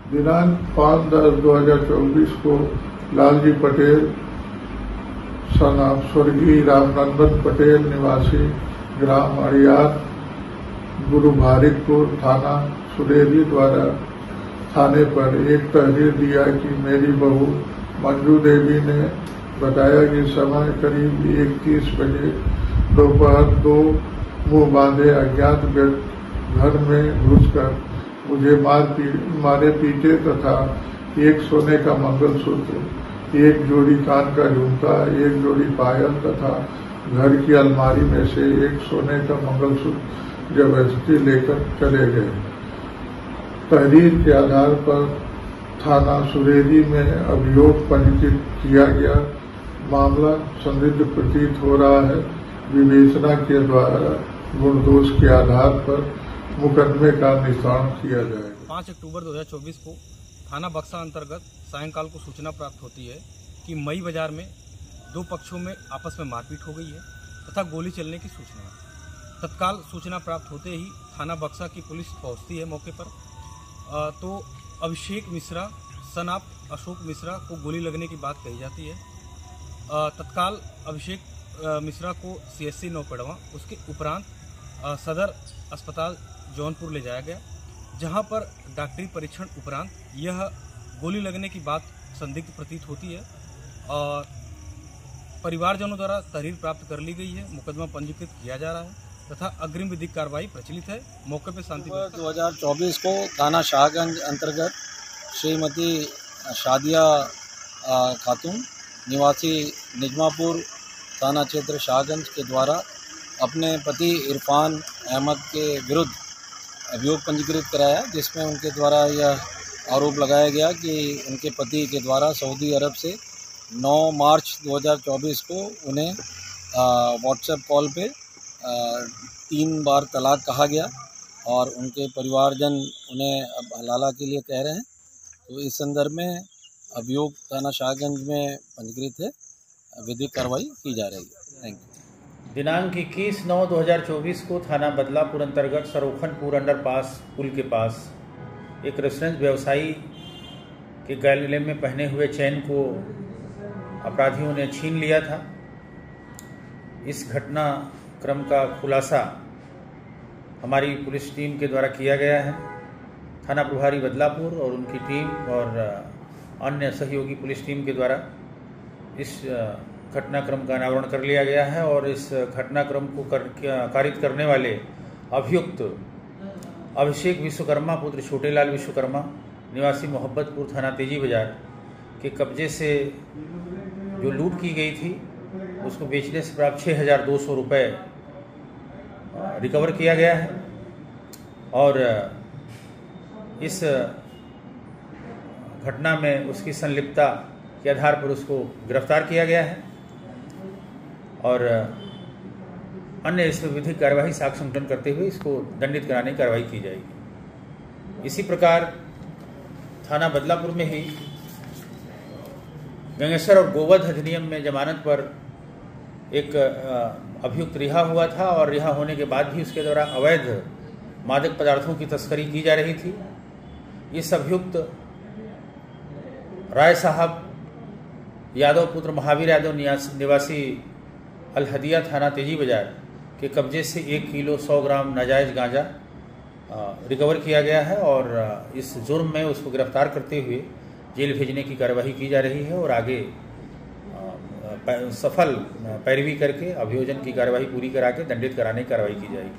दिनांक 5/10/2024 को लालजी पटेल सनाम स्वर्गीय रामनंदन पटेल निवासी ग्राम अड़ियार गुरु भारिकपुर थाना सुरेरी द्वारा थाने पर एक तहरीर दिया कि मेरी बहू मंजू देवी ने बताया कि समय करीब 1:30 बजे दोपहर 2 मुंह बांधे अज्ञात व्यक्ति घर में घुसकर मुझे मारे पीटे तथा एक सोने का मंगलसूत्र, एक जोड़ी कान का झुमका, एक जोड़ी पायल तथा घर की अलमारी में से एक सोने का मंगलसूत्र जबरदस्ती लेकर चले गए। तहरीर के आधार पर थाना सुरेरी में अभियोग पंजीकृत किया गया। मामला संदिग्ध प्रतीत हो रहा है। विवेचना के द्वारा गुण दोष के आधार पर मुकदमे का निस्तारण किया जाएगा। 5 अक्टूबर 2024 को थाना बक्सा अंतर्गत सायंकाल को सूचना प्राप्त होती है कि मई बाजार में दो पक्षों में आपस में मारपीट हो गई है तथा गोली चलने की सूचना है। तत्काल सूचना प्राप्त होते ही थाना बक्सा की पुलिस पहुंचती है मौके पर। तो अभिषेक मिश्रा सन ऑफ अशोक मिश्रा को गोली लगने की बात कही जाती है। तत्काल अभिषेक मिश्रा को CSC नौपड़वा उसके उपरांत सदर अस्पताल जौनपुर ले जाया गया, जहां पर डॉक्टरी परीक्षण उपरांत यह गोली लगने की बात संदिग्ध प्रतीत होती है और परिवारजनों द्वारा तहरीर प्राप्त कर ली गई है। मुकदमा पंजीकृत किया जा रहा है तथा अग्रिम विधिक कार्रवाई प्रचलित है। मौके पर शांति 2024 को थाना शाहगंज अंतर्गत श्रीमती शादिया खातून निवासी निजमापुर थाना क्षेत्र शाहगंज के द्वारा अपने पति इरफान अहमद के विरुद्ध अभियोग पंजीकृत कराया, जिसमें उनके द्वारा यह आरोप लगाया गया कि उनके पति के द्वारा सऊदी अरब से 9 मार्च 2024 को उन्हें व्हाट्सएप कॉल पे 3 बार तलाक कहा गया और उनके परिवारजन उन्हें अब हलाला के लिए कह रहे हैं। तो इस संदर्भ में अभियोग थाना शाहगंज में पंजीकृत है, विधिक कार्रवाई की जा रही है। Thank you. दिनांक 21/9/2024 को थाना बदलापुर अंतर्गत सरोखनपुर अंडरपास पुल के पास एक रेस्टोरेंट व्यवसायी के गले में पहने हुए चैन को अपराधियों ने छीन लिया था। इस घटनाक्रम का खुलासा हमारी पुलिस टीम के द्वारा किया गया है। थाना प्रभारी बदलापुर और उनकी टीम और अन्य सहयोगी पुलिस टीम के द्वारा इस घटनाक्रम का अनावरण कर लिया गया है और इस घटनाक्रम को कारित करने वाले अभियुक्त अभिषेक विश्वकर्मा पुत्र छोटेलाल विश्वकर्मा निवासी मोहब्बतपुर थाना तेजी बाजार के कब्जे से जो लूट की गई थी उसको बेचने से प्राप्त 6,200 रुपये रिकवर किया गया है और इस घटना में उसकी संलिप्तता के आधार पर उसको गिरफ्तार किया गया है और अन्य इस विधिक कार्यवाही साक्ष्य संकलन करते हुए इसको दंडित कराने की कार्रवाई की जाएगी। इसी प्रकार थाना बदलापुर में ही गंगेसर और गोवध अधिनियम में जमानत पर एक अभियुक्त रिहा हुआ था और रिहा होने के बाद भी उसके द्वारा अवैध मादक पदार्थों की तस्करी की जा रही थी। इस अभियुक्त राय साहब यादव पुत्र महावीर यादव निवासी अलहदिया थाना तेजी बाजार के कब्जे से 1 किलो 100 ग्राम नाजायज़ गांजा रिकवर किया गया है और इस जुर्म में उसको गिरफ्तार करते हुए जेल भेजने की कार्यवाही की जा रही है और आगे सफल पैरवी करके अभियोजन की कार्यवाही पूरी करा के दंडित कराने की कार्रवाई की जाएगी।